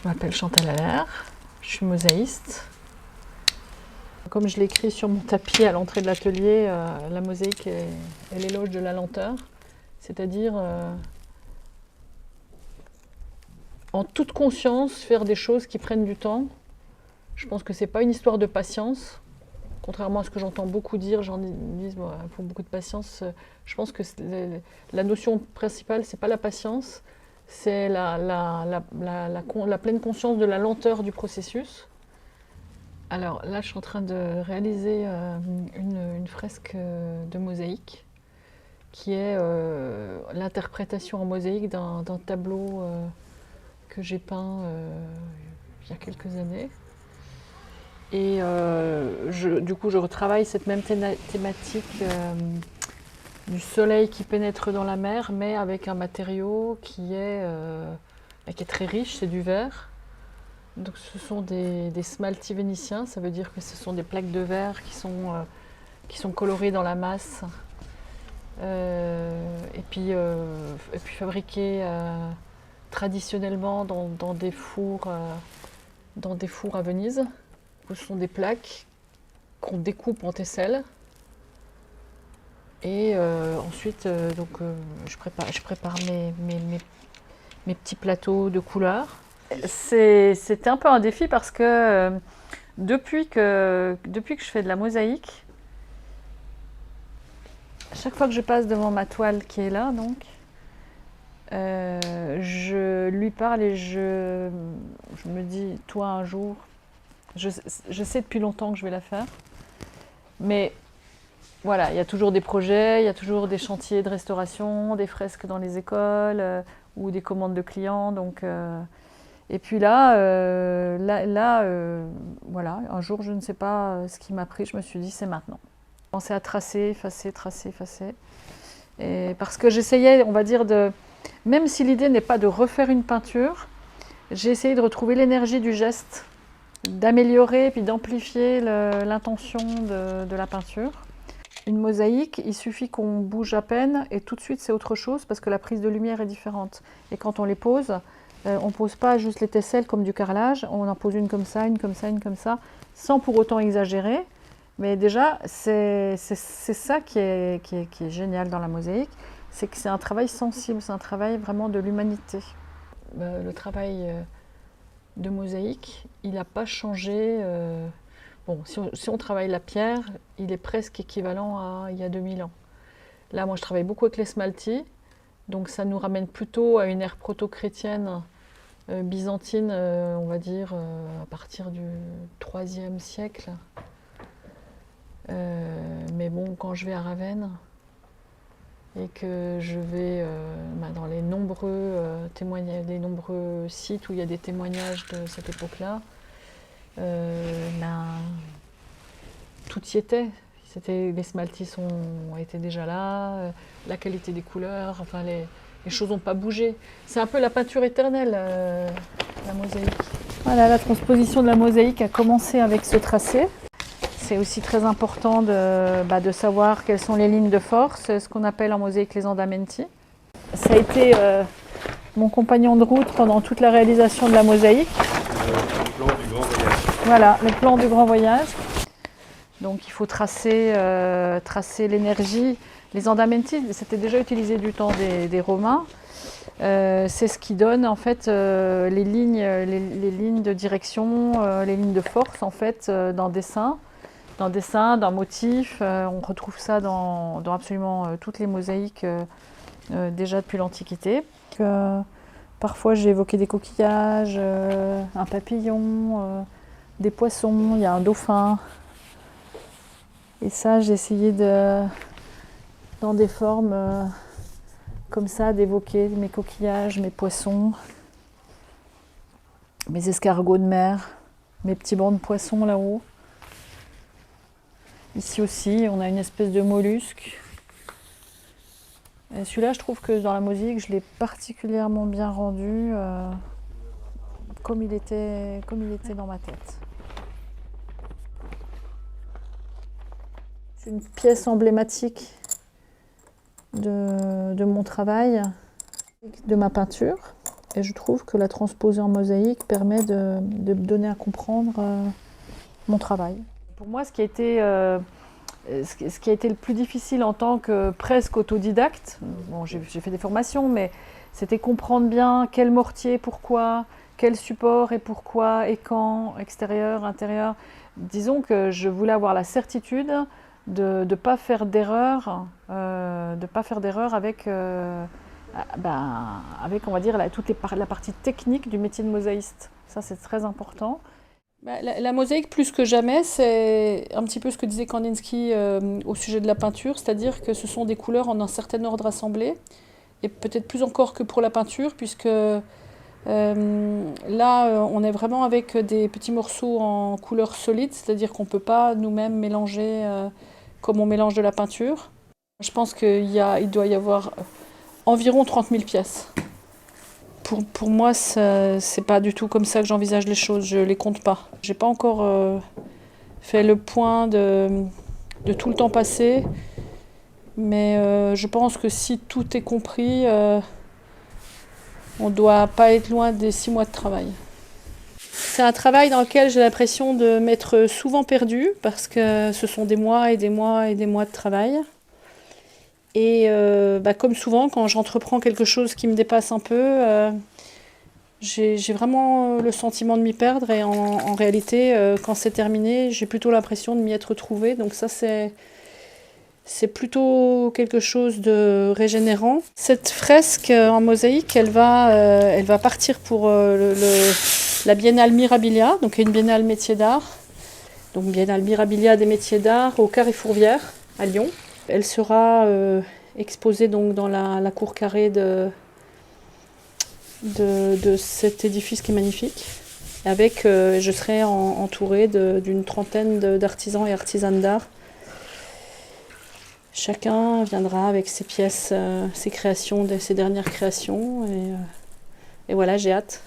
Je m'appelle Chantal Allaire, je suis mosaïste. Comme je l'ai écrit sur mon tapis à l'entrée de l'atelier, la mosaïque est l'éloge de la lenteur, c'est-à-dire en toute conscience faire des choses qui prennent du temps. Je pense que c'est pas une histoire de patience, contrairement à ce que j'entends beaucoup dire, j'en dis bon, il faut beaucoup de patience. Je pense que la notion principale, c'est pas la patience, c'est la pleine conscience de la lenteur du processus. Alors là, je suis en train de réaliser une fresque de mosaïque qui est l'interprétation en mosaïque d'un tableau que j'ai peint il y a quelques années. Et du coup, je retravaille cette même thématique du soleil qui pénètre dans la mer, mais avec un matériau qui est très riche, c'est du verre. Donc ce sont des smaltis vénitiens, ça veut dire que ce sont des plaques de verre qui sont colorées dans la masse et puis fabriquées traditionnellement dans des fours à Venise. Ce sont des plaques qu'on découpe en tesselles et ensuite je prépare mes petits plateaux de couleurs. C'était un peu un défi parce que depuis que je fais de la mosaïque, chaque fois que je passe devant ma toile qui est là, donc, je lui parle et je me dis, toi un jour, je sais depuis longtemps que je vais la faire, mais voilà, il y a toujours des projets, il y a toujours des chantiers de restauration, des fresques dans les écoles ou des commandes de clients, donc... Et puis là, voilà, un jour, je ne sais pas ce qui m'a pris, je me suis dit, c'est maintenant. J'ai commencé à tracer, effacer. Et parce que j'essayais, on va dire, même si l'idée n'est pas de refaire une peinture, j'ai essayé de retrouver l'énergie du geste, d'améliorer puis d'amplifier l'intention de la peinture. Une mosaïque, il suffit qu'on bouge à peine et tout de suite, c'est autre chose parce que la prise de lumière est différente. Et quand on les pose, on ne pose pas juste les tesselles comme du carrelage, on en pose une comme ça, sans pour autant exagérer. Mais déjà, c'est ça qui est génial dans la mosaïque, c'est que c'est un travail sensible, c'est un travail vraiment de l'humanité. Le travail de mosaïque, il n'a pas changé. Bon, si on travaille la pierre, il est presque équivalent à il y a 2000 ans. Là, moi, je travaille beaucoup avec les smaltis. Donc ça nous ramène plutôt à une ère proto-chrétienne byzantine, on va dire, à partir du IIIe siècle. Mais bon, quand je vais à Ravenne et que je vais dans les nombreux sites où il y a des témoignages de cette époque-là, tout y était. Les smaltis étaient déjà là, la qualité des couleurs, enfin les choses n'ont pas bougé. C'est un peu la peinture éternelle, la mosaïque. Voilà, la transposition de la mosaïque a commencé avec ce tracé. C'est aussi très important de savoir quelles sont les lignes de force, ce qu'on appelle en mosaïque les andamenti. Ça a été mon compagnon de route pendant toute la réalisation de la mosaïque. Le plan du grand voyage. Voilà, le plan du grand voyage. Donc il faut tracer l'énergie. Les andamenti, c'était déjà utilisé du temps des Romains. C'est ce qui donne en fait les lignes de direction, les lignes de force en fait d'un dessin, d'un motif. On retrouve ça dans absolument toutes les mosaïques déjà depuis l'Antiquité. Parfois j'ai évoqué des coquillages, un papillon, des poissons, il y a un dauphin. Et ça, j'ai essayé dans des formes comme ça, d'évoquer mes coquillages, mes poissons, mes escargots de mer, mes petits bancs de poissons là-haut. Ici aussi, on a une espèce de mollusque. Et celui-là, je trouve que dans la mosaïque, je l'ai particulièrement bien rendu comme il était dans ma tête. C'est une pièce emblématique de mon travail, de ma peinture. Et je trouve que la transposer en mosaïque permet de me donner à comprendre mon travail. Pour moi, ce qui a été le plus difficile en tant que presque autodidacte, bon, j'ai fait des formations, mais c'était comprendre bien quel mortier, pourquoi, quel support et pourquoi, et quand, extérieur, intérieur. Disons que je voulais avoir la certitude de ne pas faire d'erreur avec, avec, on va dire, la partie technique du métier de mosaïste. Ça, c'est très important. La mosaïque, plus que jamais, c'est un petit peu ce que disait Kandinsky au sujet de la peinture, c'est-à-dire que ce sont des couleurs en un certain ordre assemblées, et peut-être plus encore que pour la peinture, puisque là, on est vraiment avec des petits morceaux en couleur solide, c'est-à-dire qu'on ne peut pas nous-mêmes mélanger comme on mélange de la peinture. Je pense qu'il doit y avoir environ 30 000 pièces. Pour moi, c'est pas du tout comme ça que j'envisage les choses, je les compte pas. J'ai pas encore fait le point de tout le temps passé, mais je pense que si tout est compris, on doit pas être loin des 6 mois de travail. C'est un travail dans lequel j'ai l'impression de m'être souvent perdue, parce que ce sont des mois et des mois et des mois de travail. Et comme souvent, quand j'entreprends quelque chose qui me dépasse un peu, j'ai vraiment le sentiment de m'y perdre. Et en réalité, quand c'est terminé, j'ai plutôt l'impression de m'y être retrouvée. Donc ça, c'est plutôt quelque chose de régénérant. Cette fresque en mosaïque, elle va partir pour la Biennale Mirabilia, donc une biennale métier d'art. Donc Biennale Mirabilia des métiers d'art au Carré Fourvière à Lyon. Elle sera exposée donc dans la cour carrée de cet édifice qui est magnifique. Avec, je serai entourée d'une trentaine d'artisans et artisanes d'art. Chacun viendra avec ses pièces, ses créations, ses dernières créations. Et voilà, j'ai hâte.